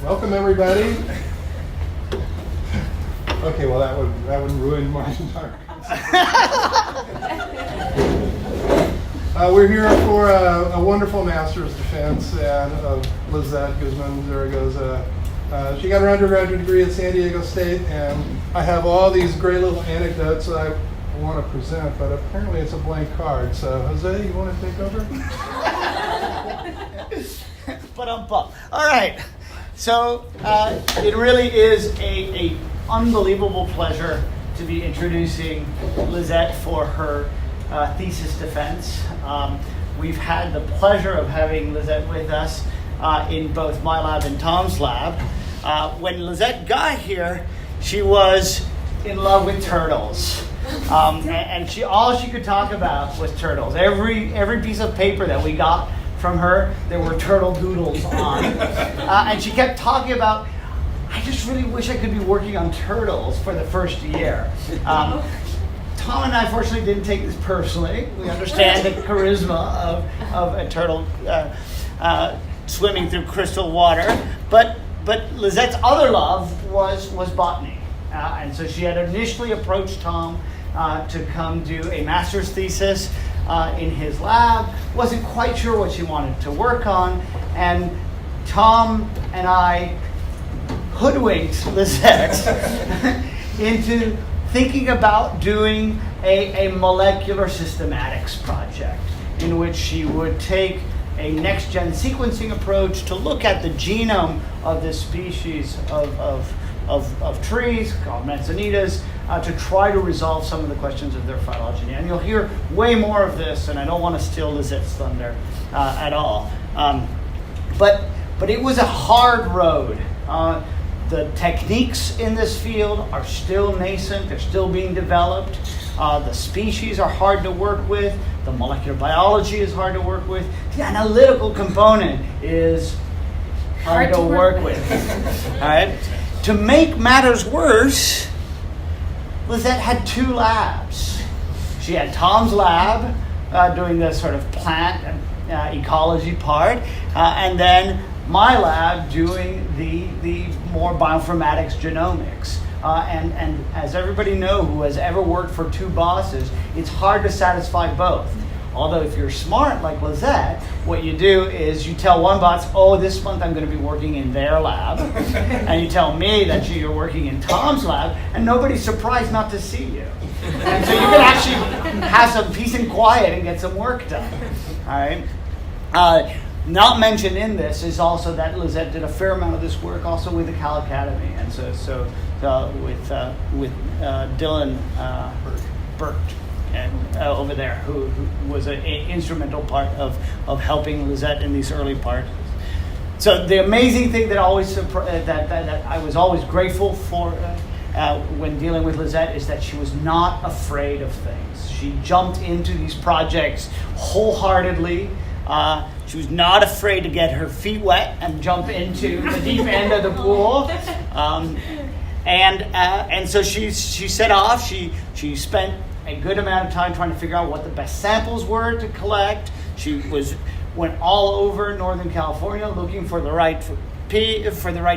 Welcome everybody. Okay, well that would ruin my entire we're here for a wonderful master's defense of Lizette Guzman-Zaragoza. She got her undergraduate degree at San Diego State, and I have all these great little anecdotes that I want to present, but apparently it's a blank card. So Jose, you want to take over? All right. So it really is a unbelievable pleasure to be introducing Lizette for her thesis defense. We've had the pleasure of having Lizette with us in both my lab and Tom's lab. When Lizette got here, she was in love with turtles. And all she could talk about was turtles. Every piece of paper that we got from her, there were turtle doodles on. And she kept talking about, I just really wish I could be working on turtles for the first year. Tom and I, fortunately, didn't take this personally. We understand the charisma of a turtle swimming through crystal water. But Lizette's other love was botany. And so she had initially approached Tom to come do a master's thesis in his lab. Wasn't quite sure what she wanted to work on. And Tom and I hoodwinked Lizette into thinking about doing a molecular systematics project in which she would take a next-gen sequencing approach to look at the genome of this species of trees called manzanitas to try to resolve some of the questions of their phylogeny. And you'll hear way more of this, and I don't want to steal Lizette's thunder at all. But it was a hard road. The techniques in this field are still nascent. They're still being developed. The species are hard to work with. The molecular biology is hard to work with. The analytical component is hard to work with. All right. To make matters worse, Lizette had two labs. She had Tom's lab doing the sort of plant ecology part, and then my lab doing the more bioinformatics genomics. And as everybody knows who has ever worked for two bosses, it's hard to satisfy both. Although if you're smart like Lizette, what you do is you tell one boss, oh, this month I'm going to be working in their lab. And you tell me that you're working in Tom's lab, and nobody's surprised not to see you. And so you can actually have some peace and quiet and get some work done. All right. Not mentioned in this is also that Lizette did a fair amount of this work also with the Cal Academy, and so with Dylan Burt and over there, who was an instrumental part of helping Lizette in these early parts. So the amazing thing that I was always grateful for when dealing with Lizette is that she was not afraid of things. She jumped into these projects wholeheartedly. She was not afraid to get her feet wet and jump into the deep end of the pool. And so she set off. She spent a good amount of time trying to figure out what the best samples were to collect. She went all over Northern California looking for the right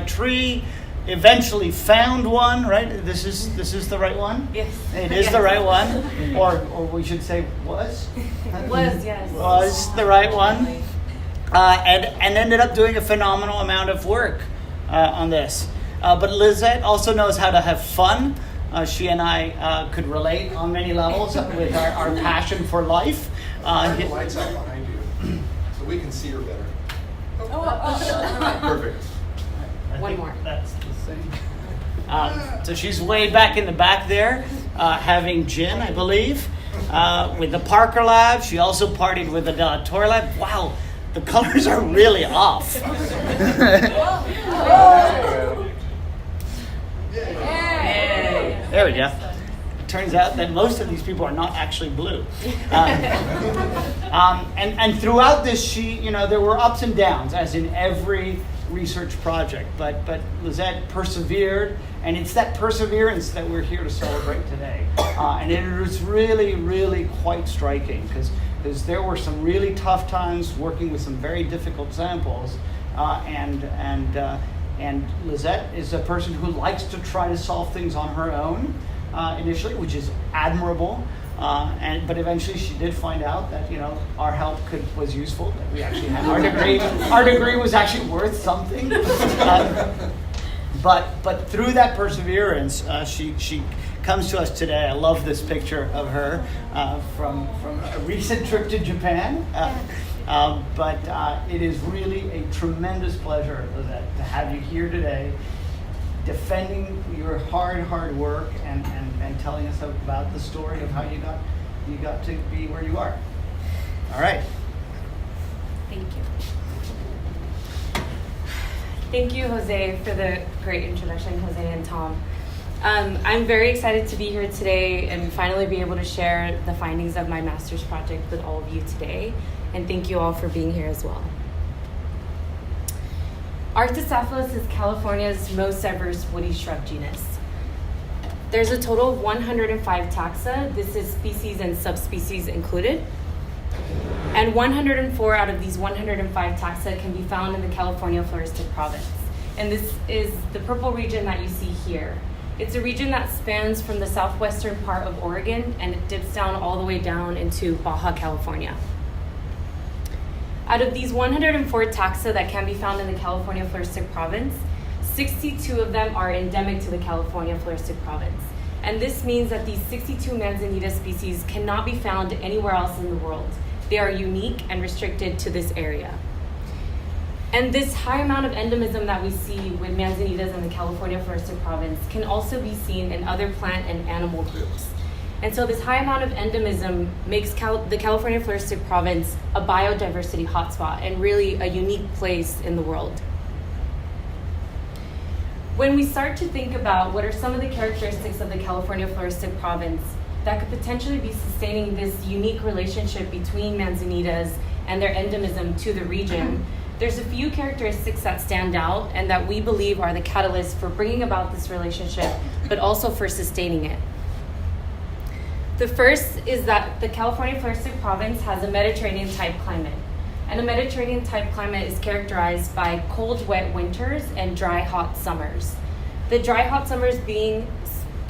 tree. Eventually found one, right? This is the right one? Yes. It is the right one. Or we should say was? Yes. Was the right one. And ended up doing a phenomenal amount of work on this. But Lizette also knows how to have fun. She and I could relate on many levels with our passion for life. Turn the lights out behind you so we can see her better. Perfect. One more. That's the same. So she's way back in the back there, having gin, I believe, with the Parker lab. She also partied with the De La Torre lab. Wow, the colors are really off. There we go. It turns out that most of these people are not actually blue. And throughout this, there were ups and downs, as in every research project, but Lizette persevered, and it's that perseverance that we're here to celebrate today. And it was really, really quite striking because there were some really tough times working with some very difficult samples, and And Lizette is a person who likes to try to solve things on her own initially, which is admirable. But eventually she did find out that our help was useful. That we actually had our degree. Our degree was actually worth something. But through that perseverance, she comes to us today. I love this picture of her from a recent trip to Japan. But it is really a tremendous pleasure, Lizette, to have you here today, defending your hard work and telling us about the story of how you got to be where you are. All right. Thank you. Thank you, Jose, for the great introduction, Jose and Tom. I'm very excited to be here today and finally be able to share the findings of my master's project with all of you today. And thank you all for being here as well. Arctocephalus is California's most diverse woody shrub genus. There's a total of 105 taxa. This is species and subspecies included. And 104 out of these 105 taxa can be found in the California floristic province. And this is the purple region that you see here. It's a region that spans from the southwestern part of Oregon and it dips down all the way down into Baja California. Out of these 104 taxa that can be found in the California floristic province, 62 of them are endemic to the California floristic province. And this means that these 62 Manzanita species cannot be found anywhere else in the world. They are unique and restricted to this area. And this high amount of endemism that we see with Manzanitas in the California floristic province can also be seen in other plant and animal groups. And so this high amount of endemism makes the California floristic province a biodiversity hotspot and really a unique place in the world. When we start to think about what are some of the characteristics of the California floristic province that could potentially be sustaining this unique relationship between Manzanitas and their endemism to the region, there's a few characteristics that stand out and that we believe are the catalyst for bringing about this relationship, but also for sustaining it. The first is that the California floristic province has a Mediterranean-type climate. And a Mediterranean-type climate is characterized by cold, wet winters and dry, hot summers. The dry, hot summers being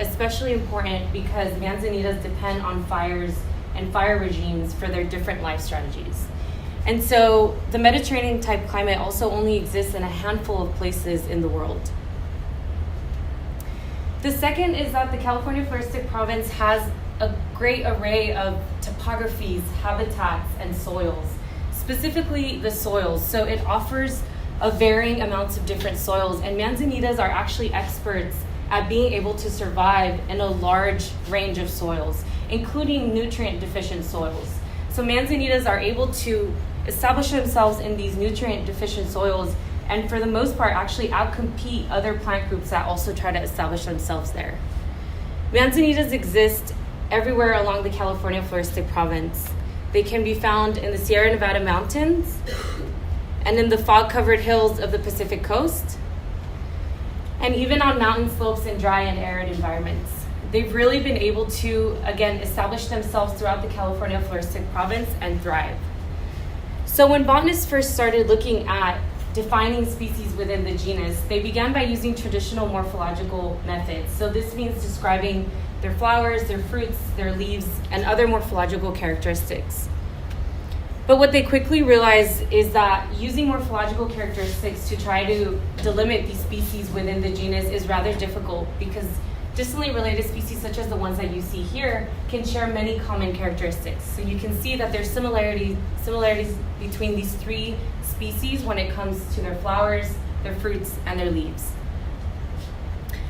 especially important because Manzanitas depend on fires and fire regimes for their different life strategies. And so the Mediterranean-type climate also only exists in a handful of places in the world. The second is that the California floristic province has a great array of topographies, habitats, and soils. Specifically the soils. So it offers a varying amounts of different soils, and Manzanitas are actually experts at being able to survive in a large range of soils, including nutrient deficient soils. So Manzanitas are able to establish themselves in these nutrient deficient soils and for the most part actually outcompete other plant groups that also try to establish themselves there. Manzanitas exist everywhere along the California floristic province. They can be found in the Sierra Nevada mountains and in the fog-covered hills of the Pacific coast, and even on mountain slopes in dry and arid environments. They've really been able to, again, establish themselves throughout the California floristic province and thrive. So when botanists first started looking at defining species within the genus, they began by using traditional morphological methods. So this means describing their flowers, their fruits, their leaves, and other morphological characteristics. But what they quickly realized is that using morphological characteristics to try to delimit these species within the genus is rather difficult because distantly related species such as the ones that you see here can share many common characteristics. So you can see that there's similarities between these three species when it comes to their flowers, their fruits, and their leaves.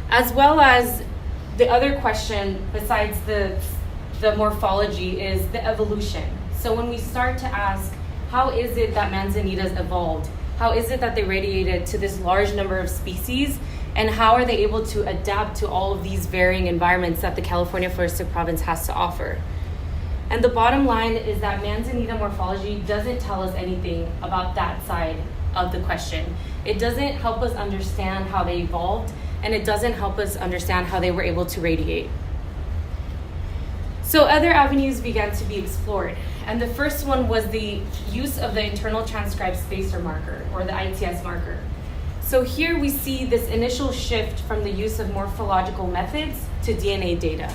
As well as the other question besides the morphology is the evolution. So when we start to ask, how is it that Manzanitas evolved? How is it that they radiated to this large number of species? And how are they able to adapt to all of these varying environments that the California floristic province has to offer? And the bottom line is that Manzanita morphology doesn't tell us anything about that side of the question. It doesn't help us understand how they evolved, and it doesn't help us understand how they were able to radiate. So other avenues began to be explored. And the first one was the use of the internal transcribed spacer marker, or the ITS marker. So here we see this initial shift from the use of morphological methods to DNA data.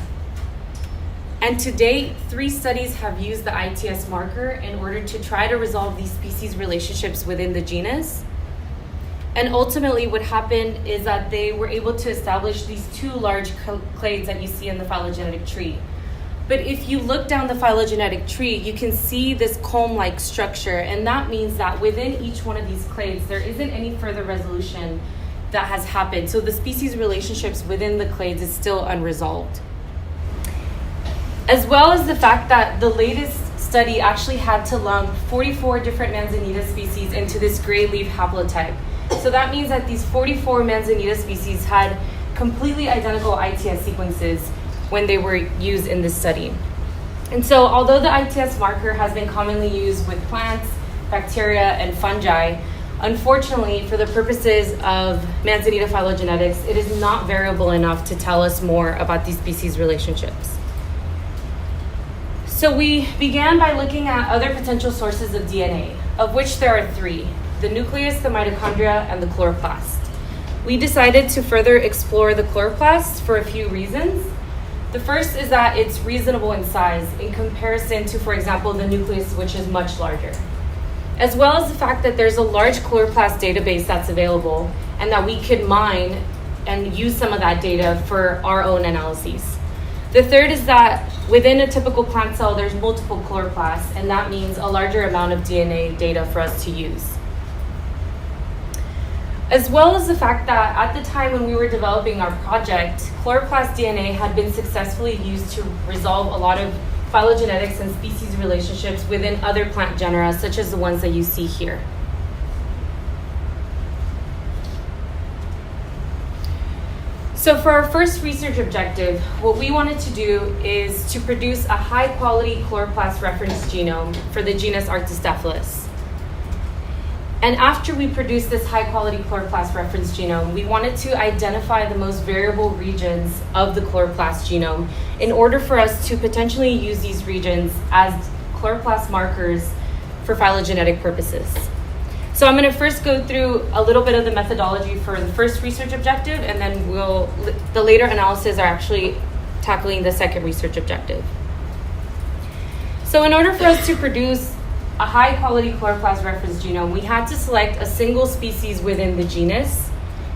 And to date, 3 studies have used the ITS marker in order to try to resolve these species relationships within the genus. And ultimately what happened is that they were able to establish these 2 large clades that you see in the phylogenetic tree. But if you look down the phylogenetic tree, you can see this comb-like structure, and that means that within each one of these clades, there isn't any further resolution that has happened. So the species relationships within the clades is still unresolved. As well as the fact that the latest study actually had to lump 44 different Manzanita species into this gray leaf haplotype. So that means that these 44 Manzanita species had completely identical ITS sequences when they were used in this study. And so although the ITS marker has been commonly used with plants, bacteria, and fungi, unfortunately, for the purposes of Manzanita phylogenetics, it is not variable enough to tell us more about these species relationships. So we began by looking at other potential sources of DNA, of which there are 3: the nucleus, the mitochondria, and the chloroplast. We decided to further explore the chloroplast for a few reasons. The first is that it's reasonable in size in comparison to, for example, the nucleus, which is much larger, as well as the fact that there's a large chloroplast database that's available and that we could mine and use some of that data for our own analyses. The third is that within a typical plant cell, there's multiple chloroplasts, and that means a larger amount of DNA data for us to use. As well as the fact that at the time when we were developing our project, chloroplast DNA had been successfully used to resolve a lot of phylogenetics and species relationships within other plant genera, such as the ones that you see here. So for our first research objective, what we wanted to do is to produce a high-quality chloroplast reference genome for the genus Arctostaphylos. And after we produced this high-quality chloroplast reference genome, we wanted to identify the most variable regions of the chloroplast genome in order for us to potentially use these regions as chloroplast markers for phylogenetic purposes. So I'm going to first go through a little bit of the methodology for the first research objective, and then the later analyses are actually tackling the second research objective. So in order for us to produce a high-quality chloroplast reference genome, we had to select a single species within the genus,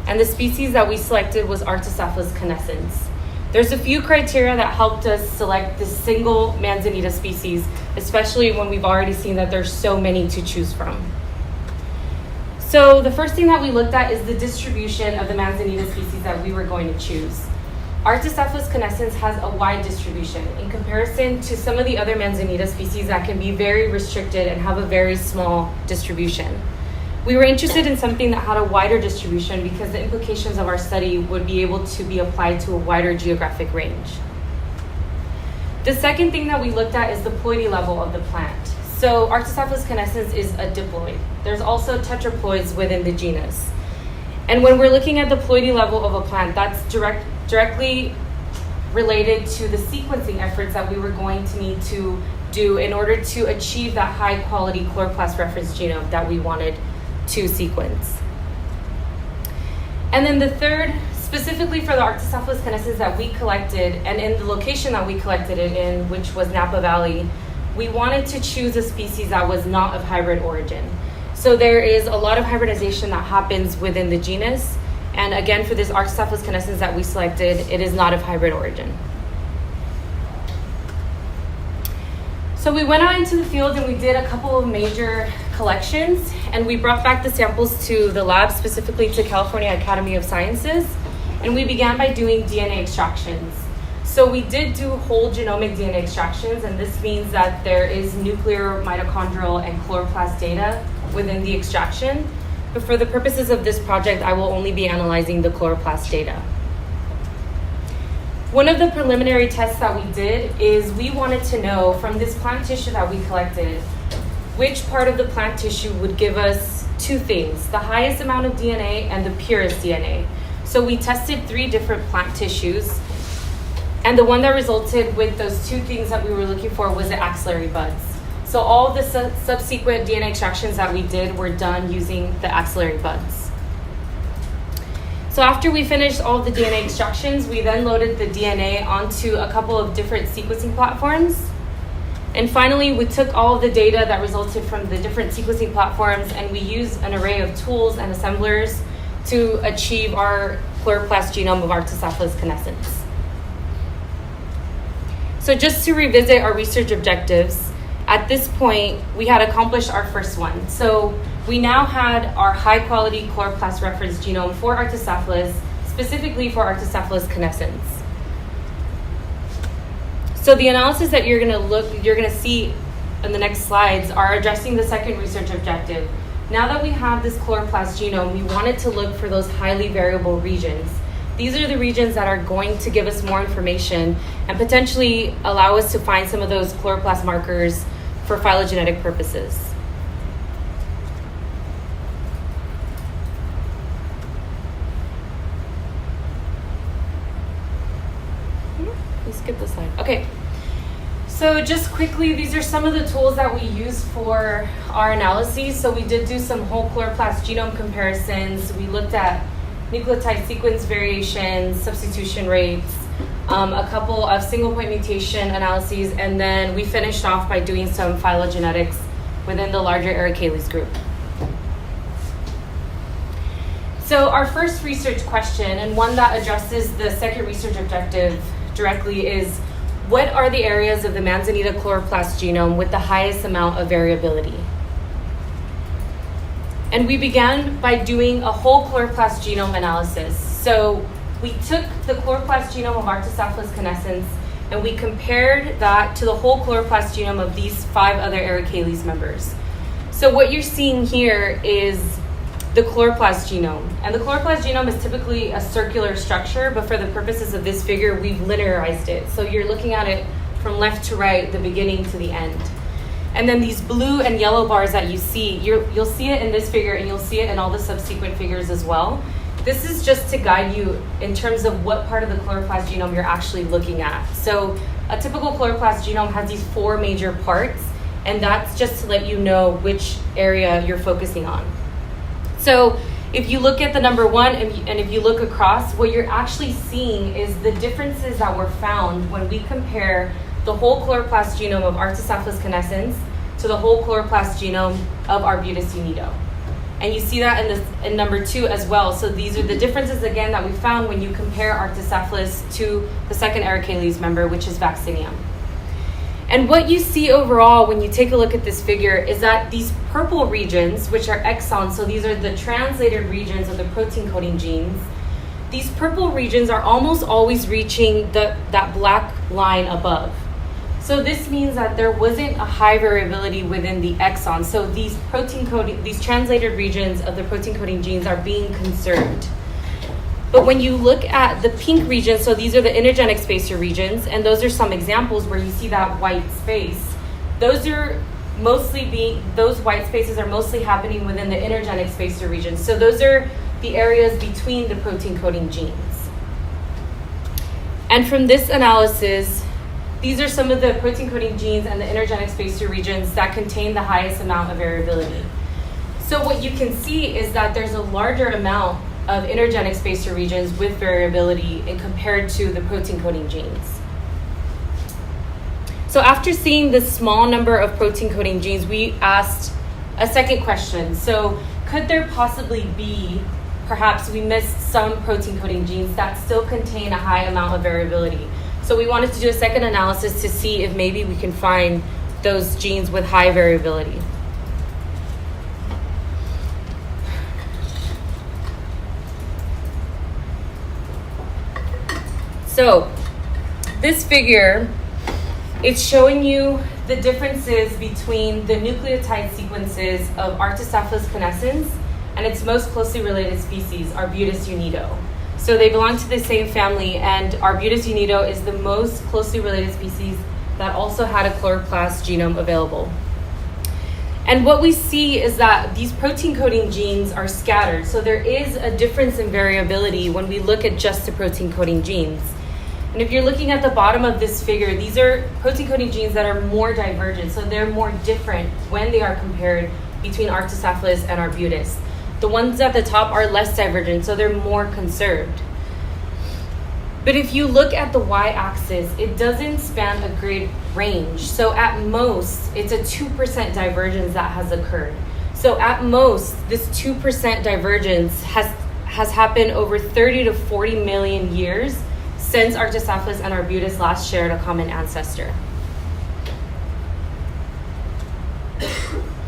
and the species that we selected was Arctostaphylos canescens. There's a few criteria that helped us select this single Manzanita species, especially when we've already seen that there's so many to choose from. So the first thing that we looked at is the distribution of the Manzanita species that we were going to choose. Arctostaphylos canescens has a wide distribution in comparison to some of the other Manzanita species that can be very restricted and have a very small distribution. We were interested in something that had a wider distribution because the implications of our study would be able to be applied to a wider geographic range. The second thing that we looked at is the ploidy level of the plant. So Arctostaphylos canescens is a diploid. There's also tetraploids within the genus. And when we're looking at the ploidy level of a plant, that's directly related to the sequencing efforts that we were going to need to do in order to achieve that high quality chloroplast reference genome that we wanted to sequence. And then the third, specifically for the Arctostaphylos canescens that we collected, and in the location that we collected it in, which was Napa Valley, we wanted to choose a species that was not of hybrid origin. So there is a lot of hybridization that happens within the genus. And again, for this Arctostaphylos canescens that we selected, it is not of hybrid origin. So we went out into the field and we did a couple of major collections, and we brought back the samples to the lab, specifically to California Academy of Sciences, and we began by doing DNA extractions. So we did do whole genomic DNA extractions, and this means that there is nuclear, mitochondrial, and chloroplast data within the extraction. But for the purposes of this project, I will only be analyzing the chloroplast data. One of the preliminary tests that we did is we wanted to know from this plant tissue that we collected, which part of the plant tissue would give us two things, the highest amount of DNA and the purest DNA. So we tested 3 different plant tissues, and the one that resulted with those 2 things that we were looking for was the axillary buds. So all the subsequent DNA extractions that we did were done using the axillary buds. So after we finished all of the DNA extractions, we then loaded the DNA onto a couple of different sequencing platforms. And finally, we took all of the data that resulted from the different sequencing platforms, and we used an array of tools and assemblers to achieve our chloroplast genome of Arctocephalus canescens. So just to revisit our research objectives, at this point, we had accomplished our first one. So we now had our high-quality chloroplast reference genome for Arctocephalus, specifically for Arctocephalus canescens. So the analysis that you're gonna see in the next slides are addressing the second research objective. Now that we have this chloroplast genome, we wanted to look for those highly variable regions. These are the regions that are going to give us more information and potentially allow us to find some of those chloroplast markers for phylogenetic purposes. Let's skip this slide. Okay. So just quickly, these are some of the tools that we use for our analyses. So we did do some whole chloroplast genome comparisons. We looked at nucleotide sequence variations, substitution rates, a couple of single point mutation analyses, and then we finished off by doing some phylogenetics within the larger Aracales group. So our first research question, and one that addresses the second research objective directly, is what are the areas of the Manzanita chloroplast genome with the highest amount of variability? And we began by doing a whole chloroplast genome analysis. So we took the chloroplast genome of Arctocephalus canescens and we compared that to the whole chloroplast genome of these 5 other Aracales members. So what you're seeing here is the chloroplast genome. And the chloroplast genome is typically a circular structure, but for the purposes of this figure, we've linearized it. So you're looking at it from left to right, the beginning to the end. And then these blue and yellow bars that you see, you'll see it in this figure and you'll see it in all the subsequent figures as well. This is just to guide you in terms of what part of the chloroplast genome you're actually looking at. So a typical chloroplast genome has these 4 major parts, and that's just to let you know which area you're focusing on. So if you look at the number 1 and if you look across, what you're actually seeing is the differences that were found when we compare the whole chloroplast genome of Arctocephalus canescens to the whole chloroplast genome of Arbutus unido. And you see that in number 2 as well. So these are the differences again that we found when you compare Arctocephalus to the second Aracales member, which is Vaccinium. And what you see overall when you take a look at this figure is that these purple regions, which are exons, so these are the translated regions of the protein coding genes, these purple regions are almost always reaching that black line above. So this means that there wasn't a high variability within the exons. So these translated regions of the protein coding genes are being conserved. But when you look at the pink regions, so these are the intergenic spacer regions, and those are some examples where you see that white space. Those white spaces are mostly happening within the intergenic spacer regions. So those are the areas between the protein coding genes. And from this analysis, these are some of the protein coding genes and the intergenic spacer regions that contain the highest amount of variability. So what you can see is that there's a larger amount of intergenic spacer regions with variability and compared to the protein coding genes. So after seeing this small number of protein coding genes, we asked a second question. So could there possibly be, perhaps we missed some protein coding genes that still contain a high amount of variability? So we wanted to do a second analysis to see if maybe we can find those genes with high variability. So this figure, it's showing you the differences between the nucleotide sequences of Arctocephalus canescens and its most closely related species, Arbutus unido. So they belong to the same family, and Arbutus unido is the most closely related species that also had a chloroplast genome available. And what we see is that these protein coding genes are scattered. So there is a difference in variability when we look at just the protein coding genes. And if you're looking at the bottom of this figure, these are protein coding genes that are more divergent. So they're more different when they are compared between Arctocephalus and Arbutus. The ones at the top are less divergent, so they're more conserved. But if you look at the y-axis, it doesn't span a great range. So at most, it's a 2% divergence that has occurred. So at most, this 2% divergence has happened over 30 to 40 million years since Arctocephalus and Arbutus last shared a common ancestor.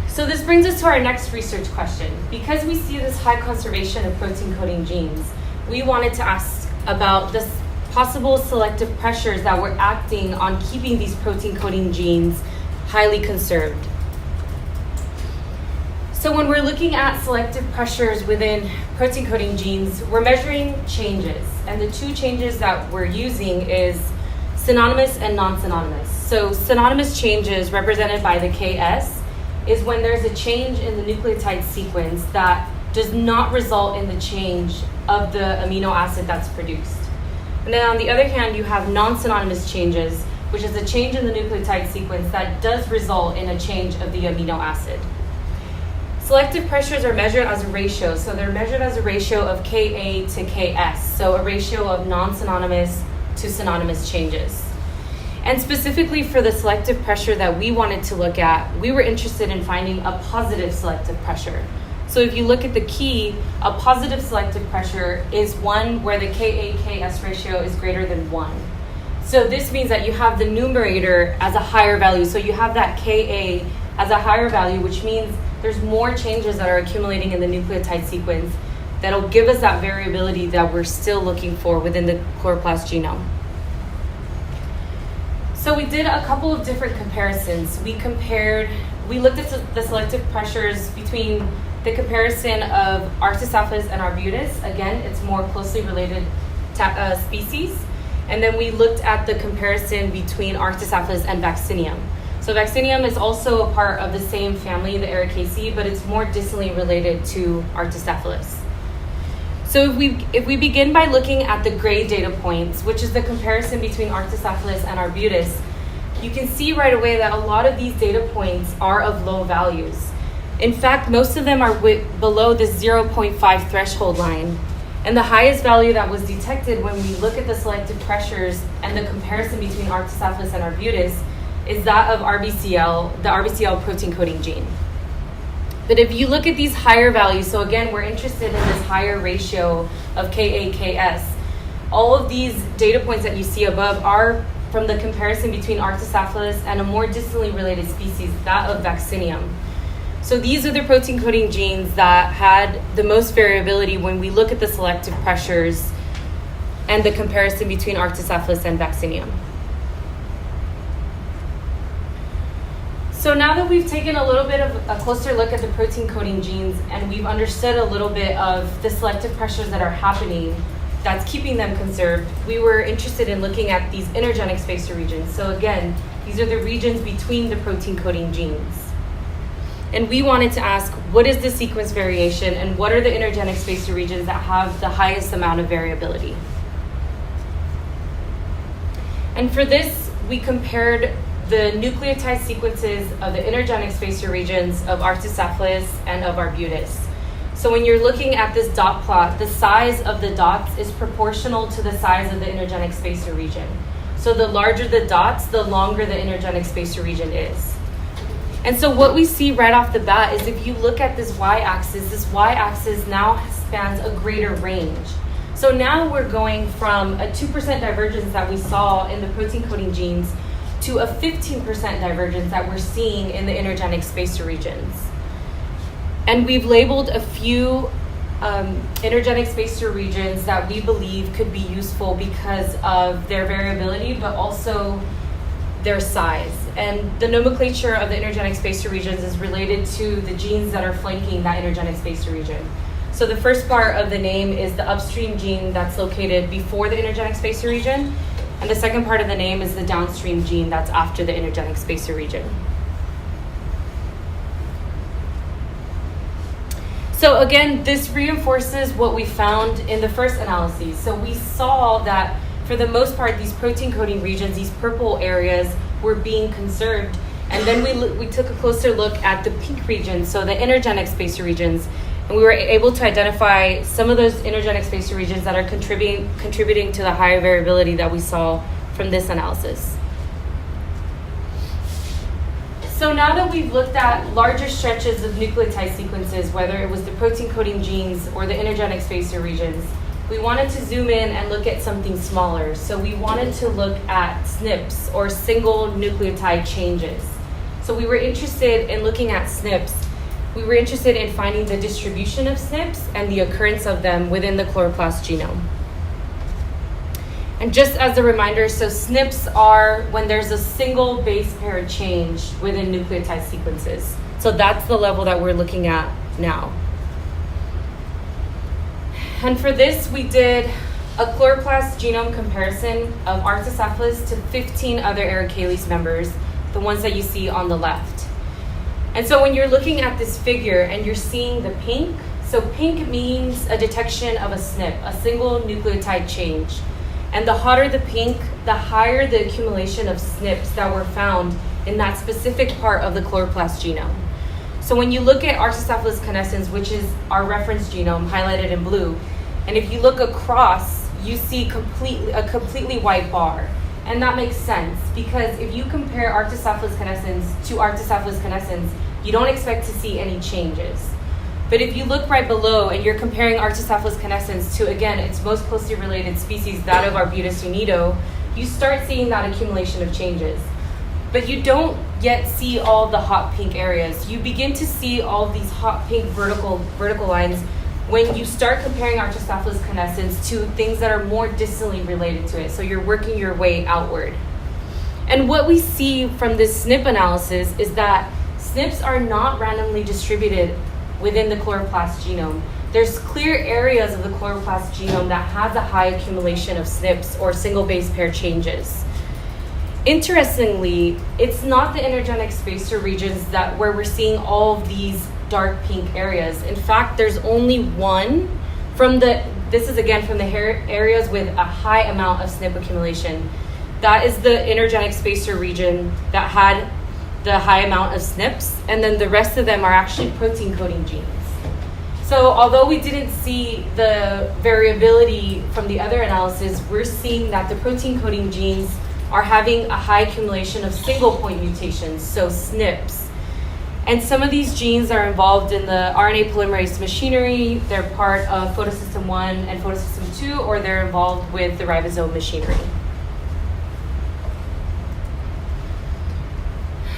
So this brings us to our next research question. Because we see this high conservation of protein-coding genes, we wanted to ask about the possible selective pressures that were acting on keeping these protein-coding genes highly conserved. So when we're looking at selective pressures within protein-coding genes, we're measuring changes. And the two changes that we're using is synonymous and non-synonymous. So synonymous changes, represented by the Ks, is when there's a change in the nucleotide sequence that does not result in the change of the amino acid that's produced. And then on the other hand, you have non-synonymous changes, which is a change in the nucleotide sequence that does result in a change of the amino acid. Selective pressures are measured as a ratio, so they're measured as a ratio of Ka to Ks, so a ratio of non-synonymous to synonymous changes. And specifically for the selective pressure that we wanted to look at, we were interested in finding a positive selective pressure. So if you look at the key, a positive selective pressure is one where the Ka-Ks ratio is greater than 1. So this means that you have the numerator as a higher value. So you have that Ka as a higher value, which means there's more changes that are accumulating in the nucleotide sequence that'll give us that variability that we're still looking for within the chloroplast genome. So we did a couple of different comparisons. We looked at the selective pressures between the comparison of Arctocephalus and Arbutus. Again, it's more closely related species. And then we looked at the comparison between Arctocephalus and Vaccinium. So Vaccinium is also a part of the same family, the Ericaceae, but it's more distantly related to Arctocephalus. So if we begin by looking at the gray data points, which is the comparison between Arctocephalus and Arbutus, you can see right away that a lot of these data points are of low values. In fact, most of them are below the 0.5 threshold line. And the highest value that was detected when we look at the selective pressures and the comparison between Arctocephalus and Arbutus is that of RBCL, the RBCL protein coding gene. But if you look at these higher values, so again, we're interested in this higher ratio of Ka-Ks. All of these data points that you see above are from the comparison between Arctocephalus and a more distantly related species, that of Vaccinium. So these are the protein coding genes that had the most variability when we look at the selective pressures and the comparison between Arctocephalus and Vaccinium. So now that we've taken a little bit of a closer look at the protein coding genes and we've understood a little bit of the selective pressures that are happening that's keeping them conserved, we were interested in looking at these intergenic spacer regions. So again, these are the regions between the protein coding genes. And we wanted to ask, what is the sequence variation and what are the intergenic spacer regions that have the highest amount of variability? And for this, we compared the nucleotide sequences of the intergenic spacer regions of Arctocephalus and of Arbutus. So when you're looking at this dot plot, the size of the dots is proportional to the size of the intergenic spacer region. So the larger the dots, the longer the intergenic spacer region is. And so what we see right off the bat is if you look at this y-axis now spans a greater range. So now we're going from a 2% divergence that we saw in the protein coding genes to a 15% divergence that we're seeing in the intergenic spacer regions. And we've labeled a few intergenic spacer regions that we believe could be useful because of their variability, but also their size. And the nomenclature of the intergenic spacer regions is related to the genes that are flanking that intergenic spacer region. So the first part of the name is the upstream gene that's located before the intergenic spacer region, and the second part of the name is the downstream gene that's after the intergenic spacer region. So again, this reinforces what we found in the first analyses. So we saw that for the most part, these protein coding regions, these purple areas, were being conserved. And then we took a closer look at the pink regions, so the intergenic spacer regions, And we were able to identify some of those intergenic spacer regions that are contributing to the higher variability that we saw from this analysis. So now that we've looked at larger stretches of nucleotide sequences, whether it was the protein coding genes or the intergenic spacer regions, we wanted to zoom in and look at something smaller. So we wanted to look at SNPs, or single nucleotide changes. So we were interested in looking at SNPs. We were interested in finding the distribution of SNPs and the occurrence of them within the chloroplast genome. And just as a reminder, so SNPs are when there's a single base pair change within nucleotide sequences. So that's the level that we're looking at now. And for this, we did a chloroplast genome comparison of Arctocephalus to 15 other Aracales members, the ones that you see on the left. And so when you're looking at this figure and you're seeing the pink, so pink means a detection of a SNP, a single nucleotide change. And the hotter the pink, the higher the accumulation of SNPs that were found in that specific part of the chloroplast genome. So when you look at Arctocephalus canescens, which is our reference genome highlighted in blue, and if you look across, you see a completely white bar. And that makes sense, because if you compare Arctocephalus canescens to Arctocephalus canescens, you don't expect to see any changes. But if you look right below and you're comparing Arctocephalus canescens to, again, its most closely related species, that of Arbutus unido, you start seeing that accumulation of changes. But you don't yet see all the hot pink areas. You begin to see all these hot pink vertical lines when you start comparing Arctocephalus canescens to things that are more distantly related to it. So you're working your way outward. And what we see from this SNP analysis is that SNPs are not randomly distributed within the chloroplast genome. There's clear areas of the chloroplast genome that has a high accumulation of SNPs, or single base pair changes. Interestingly, it's not the intergenic spacer regions where we're seeing all of these dark pink areas. In fact, there's only one this is again from the areas with a high amount of SNP accumulation. That is the intergenic spacer region that had the high amount of SNPs, and then the rest of them are actually protein coding genes. So although we didn't see the variability from the other analysis, we're seeing that the protein coding genes are having a high accumulation of single point mutations, so SNPs. And some of these genes are involved in the RNA polymerase machinery. They're part of photosystem 1 and photosystem 2, or they're involved with the ribosome machinery.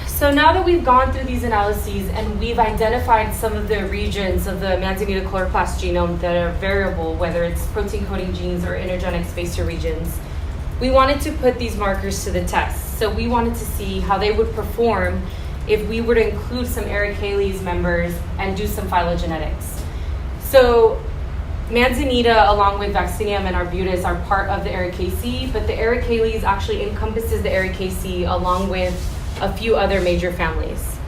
So now that we've gone through these analyses and we've identified some of the regions of the Manzanita chloroplast genome that are variable, whether it's protein coding genes or intergenic spacer regions, we wanted to put these markers to the test. So we wanted to see how they would perform if we were to include some Aracales members and do some phylogenetics. So Manzanita, along with Vaccinium and Arbutus, are part of the Aracaceae, but the Aracales actually encompasses the Aracaceae along with a few other major families.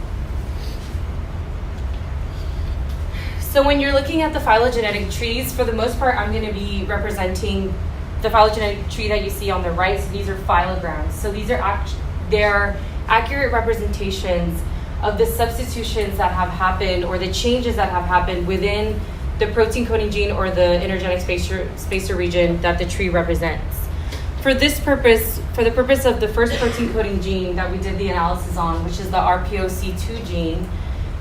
So when you're looking at the phylogenetic trees, for the most part, I'm going to be representing the phylogenetic tree that you see on the right. So these are phylograms. So these are they're accurate representations of the substitutions that have happened, or the changes that have happened within the protein coding gene or the intergenic spacer region that the tree represents. For this purpose, for the purpose of the first protein coding gene that we did the analysis on, which is the RPOC2 gene,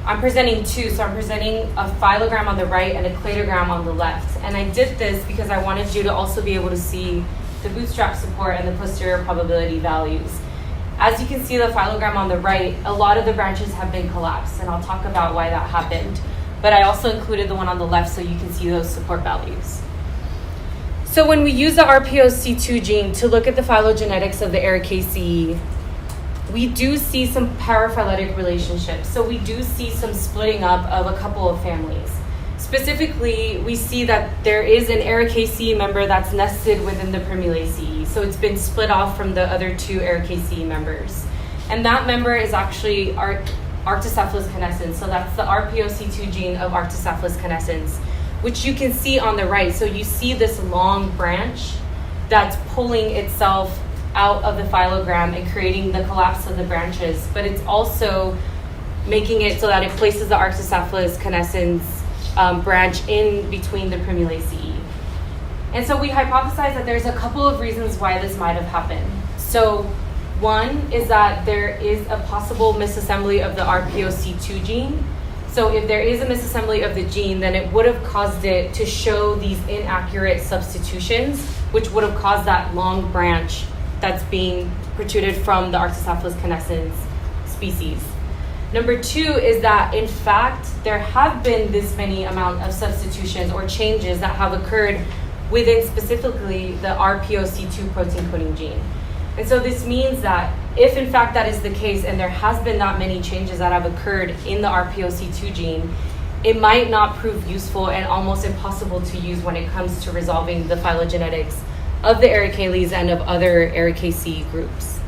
I'm presenting two. So I'm presenting a phylogram on the right and a cladogram on the left. And I did this because I wanted you to also be able to see the bootstrap support and the posterior probability values. As you can see the phylogram on the right, a lot of the branches have been collapsed, and I'll talk about why that happened. But I also included the one on the left so you can see those support values. So when we use the RPOC2 gene to look at the phylogenetics of the Aracaceae, we do see some paraphyletic relationships. So we do see some splitting up of a couple of families. Specifically, we see that there is an Aracaceae member that's nested within the Primulaceae. So it's been split off from the other two Aracaceae members. And that member is actually Arctocephalus canescens. So that's the RPOC2 gene of Arctocephalus canescens, which you can see on the right. So you see this long branch that's pulling itself out of the phylogram and creating the collapse of the branches, but it's also making it so that it places the Arctocephalus canescens branch in between the Primulaceae. And so we hypothesize that there's a couple of reasons why this might have happened. So one is that there is a possible misassembly of the RPOC2 gene. So if there is a misassembly of the gene, then it would have caused it to show these inaccurate substitutions, which would have caused that long branch that's being protruded from the Arctocephalus canescens species. Number two is that, in fact, there have been this many amount of substitutions or changes that have occurred within specifically the RPOC2 protein coding gene. And so this means that if in fact that is the case and there has been that many changes that have occurred in the RPOC2 gene, it might not prove useful and almost impossible to use when it comes to resolving the phylogenetics of the Ericales and of other Ericaceae groups.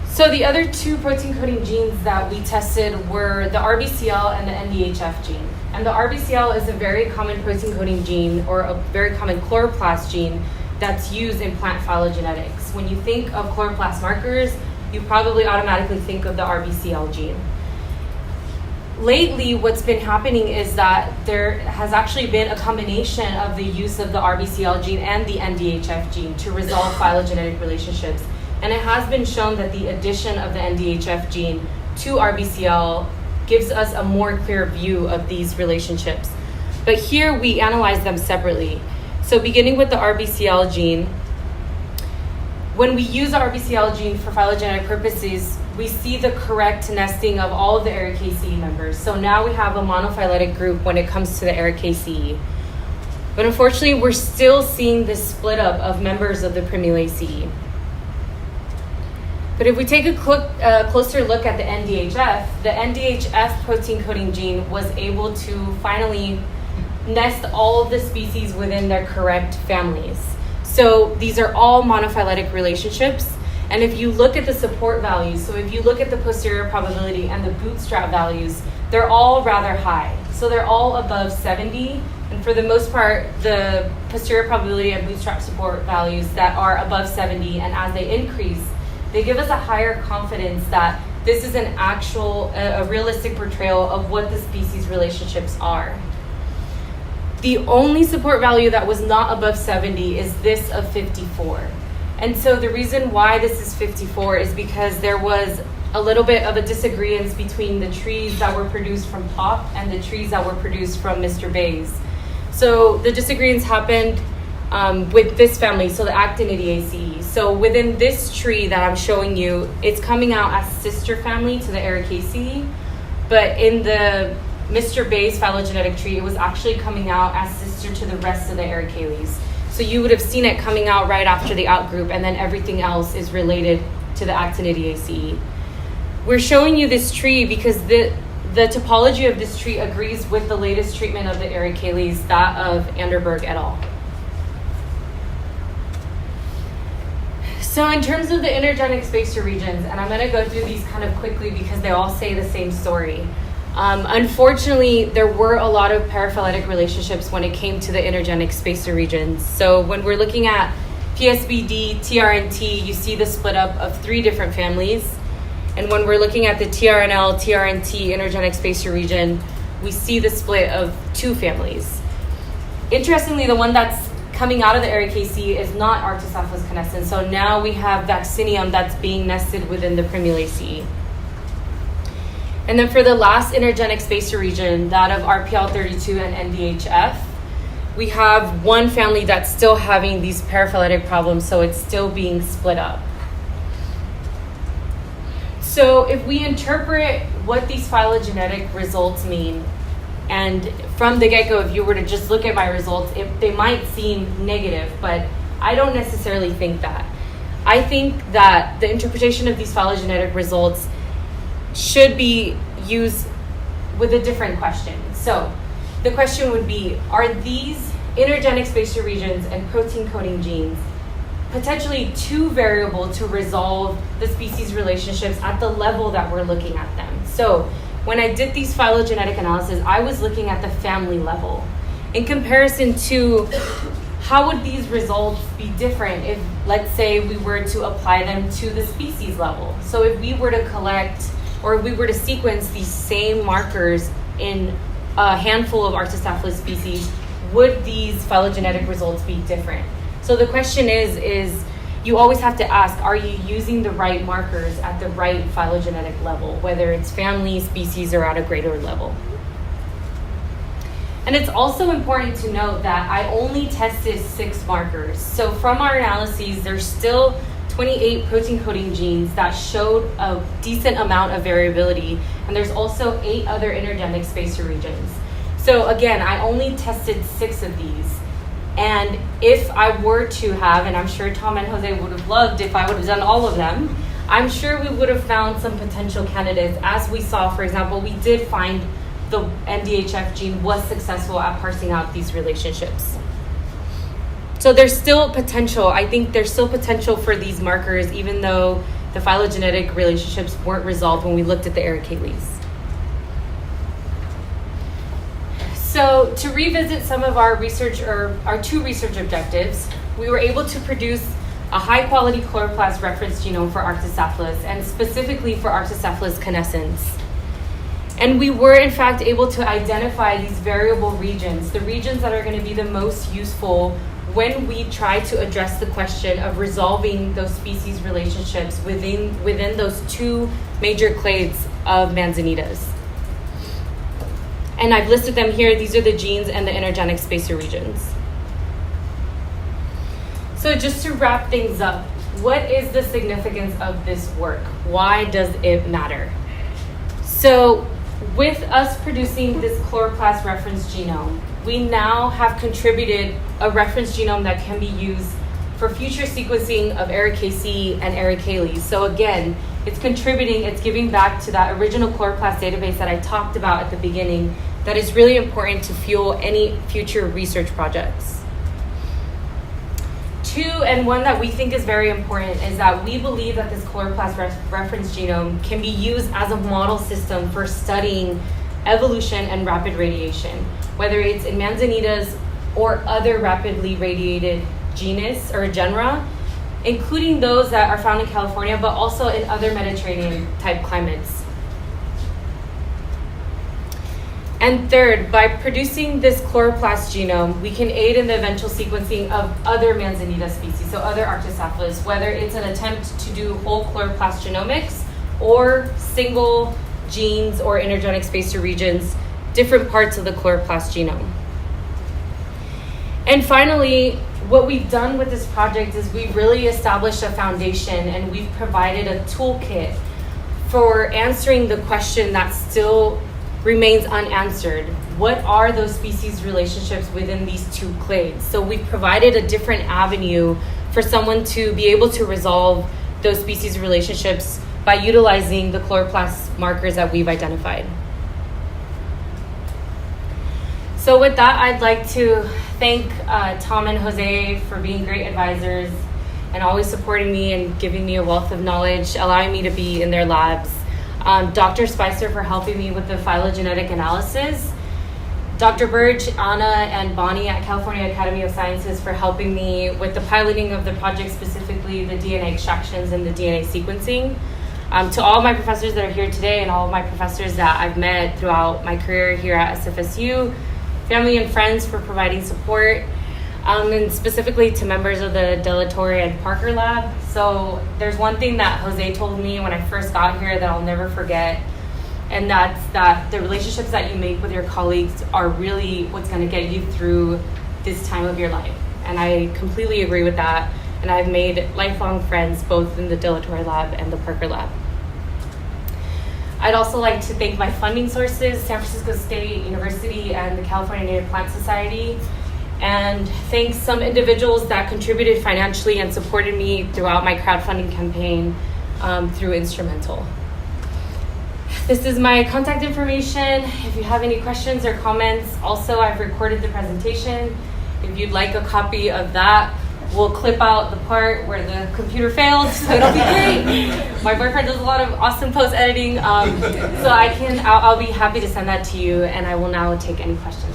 So the other two protein coding genes that we tested were the RBCL and the NDHF gene. And the RBCL is a very common protein coding gene, or a very common chloroplast gene that's used in plant phylogenetics. When you think of chloroplast markers, you probably automatically think of the RBCL gene. Lately, what's been happening is that there has actually been a combination of the use of the RBCL gene and the NDHF gene to resolve phylogenetic relationships. And it has been shown that the addition of the NDHF gene to RBCL gives us a more clear view of these relationships. But here we analyze them separately. So beginning with the RBCL gene, when we use the RBCL gene for phylogenetic purposes, we see the correct nesting of all of the Ericaceae members. So now we have a monophyletic group when it comes to the Ericaceae. But unfortunately, we're still seeing this split up of members of the Primulaceae. But if we take a closer look at the NDHF protein coding gene was able to finally nest all of the species within their correct families. So these are all monophyletic relationships. And if you look at the support values, so if you look at the posterior probability and the bootstrap values, they're all rather high. So they're all above 70. And for the most part, the posterior probability and bootstrap support values that are above 70, and as they increase, they give us a higher confidence that this is an actual, a realistic portrayal of what the species relationships are. The only support value that was not above 70 is this of 54. And so the reason why this is 54 is because there was a little bit of a disagreement between the trees that were produced from Pop and the trees that were produced from Mr. Bayes. So the disagreements happened with this family, so the Actinidaceae. So within this tree that I'm showing you, it's coming out as sister family to the Ericaceae, but in the Mr. Bayes phylogenetic tree, it was actually coming out as sister to the rest of the Ericales. So you would have seen it coming out right after the outgroup, and then everything else is related to the Actinidaceae. We're showing you this tree because the topology of this tree agrees with the latest treatment of the Ericales, that of Anderberg et al. So in terms of the intergenic spacer regions, and I'm going to go through these kind of quickly because they all say the same story. Unfortunately, there were a lot of paraphyletic relationships when it came to the intergenic spacer regions. So when we're looking at PSBD, TRNT, you see the split up of 3 different families. And when we're looking at the TRNL, TRNT intergenic spacer region, we see the split of 2 families. Interestingly, the one that's coming out of the Ericaceae is not Arctocephalus canescens. So now we have Vaccinium that's being nested within the Primulaceae. And then for the last intergenic spacer region, that of RPL32 and NDHF, we have one family that's still having these paraphyletic problems, so it's still being split up. So if we interpret what these phylogenetic results mean, and from the get-go, if you were to just look at my results, they might seem negative, but I don't necessarily think that. I think that the interpretation of these phylogenetic results should be used with a different question. So the question would be, are these intergenic spacer regions and protein coding genes potentially too variable to resolve the species relationships at the level that we're looking at them? So when I did these phylogenetic analysis, I was looking at the family level in comparison to how would these results be different if, let's say, we were to apply them to the species level. So if we were to collect or if we were to sequence these same markers in a handful of Arctocephalus species, would these phylogenetic results be different? So the question is you always have to ask, are you using the right markers at the right phylogenetic level, whether it's family, species, or at a greater level? And it's also important to note that I only tested 6 markers. So from our analyses, there's still 28 protein coding genes that showed a decent amount of variability, and there's also 8 other intergenic spacer regions. So again, I only tested 6 of these. And if I were to have, and I'm sure Tom and Jose would have loved if I would have done all of them, I'm sure we would have found some potential candidates. As we saw, for example, we did find the NDHF gene was successful at parsing out these relationships. So there's still potential. I think there's still potential for these markers, even though the phylogenetic relationships weren't resolved when we looked at the Aracales. So to revisit some of our research, or our 2 research objectives, we were able to produce a high-quality chloroplast reference genome for Arctocephalus, and specifically for Arctocephalus canescens. And we were, in fact, able to identify these variable regions, the regions that are going to be the most useful when we try to address the question of resolving those species relationships within those 2 major clades of Manzanitas. And I've listed them here. These are the genes and the intergenic spacer regions. So just to wrap things up, what is the significance of this work? Why does it matter? So with us producing this chloroplast reference genome, we now have contributed a reference genome that can be used for future sequencing of Ericaceae and Aracales. So again, it's contributing, it's giving back to that original chloroplast database that I talked about at the beginning that is really important to fuel any future research projects. 2, and one that we think is very important, is that we believe that this chloroplast reference genome can be used as a model system for studying evolution and rapid radiation, whether it's in Manzanitas or other rapidly radiated genus or genera, including those that are found in California, but also in other Mediterranean type climates. And 3rd, by producing this chloroplast genome, we can aid in the eventual sequencing of other Manzanita species, so other Arctocephalus, whether it's an attempt to do whole chloroplast genomics or single genes or intergenic spacer regions, different parts of the chloroplast genome. And finally, what we've done with this project is we've really established a foundation, and we've provided a toolkit for answering the question that still remains unanswered. What are those species relationships within these 2 clades? So we've provided a different avenue for someone to be able to resolve those species relationships by utilizing the chloroplast markers that we've identified. So with that, I'd like to thank Tom and Jose for being great advisors and always supporting me and giving me a wealth of knowledge, allowing me to be in their labs. Dr. Spicer for helping me with the phylogenetic analysis. Dr. Birch, Anna, and Bonnie at California Academy of Sciences for helping me with the piloting of the project, specifically the DNA extractions and the DNA sequencing. To all my professors that are here today and all of my professors that I've met throughout my career here at SFSU, family and friends for providing support. And specifically to members of the De La Torre and Parker lab. So there's one thing that Jose told me when I first got here that I'll never forget, and that's that the relationships that you make with your colleagues are really what's going to get you through this time of your life. And I completely agree with that, and I've made lifelong friends both in the De La Torre lab and the Parker lab. I'd also like to thank my funding sources, San Francisco State University and the California Native Plant Society, and thanks some individuals that contributed financially and supported me throughout my crowdfunding campaign through Instrumental. This is my contact information. If you have any questions or comments, also I've recorded the presentation. If you'd like a copy of that, we'll clip out the part where the computer failed, so it'll be great. My boyfriend does a lot of awesome post editing, so I'll be happy to send that to you, and I will now take any questions.